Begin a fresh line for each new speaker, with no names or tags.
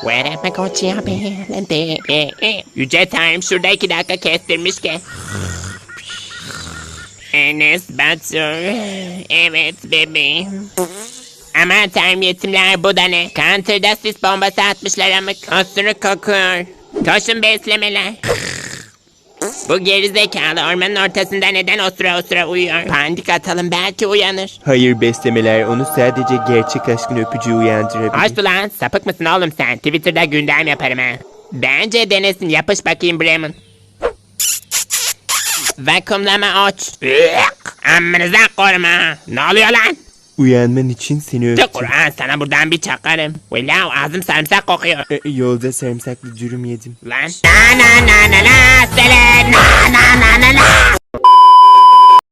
Where am I going? Yüce Tanrım şurada 2 dakika kestirmiş ki. Enes Batur. Evet bebeğim. Aman Tanrım yetimler bu da ne? Counter'da sis bombası atmışlar ama osuruk kokuyor. Koşun beslemeler. Bu gerizekalı ormanın ortasında neden osura osura uyuyor? Pandik atalım belki uyanır.
Hayır beslemeler onu sadece gerçek aşkın öpücüğü uyandırabilir.
Hoş lan sapık mısın oğlum sen? Twitter'da gündem yaparım ha. Bence denesin yapış bakayım Bremen. Vakumlama oç. Amınıza koruma. Ne oluyor lan?
Uyanman için seni öptüm.
Kur'an sana buradan bir çakarım. Valla ağzım sarımsak kokuyor.
Yolda sarımsaklı dürüm yedim.
Lan. Na na na na na sele na na na na na.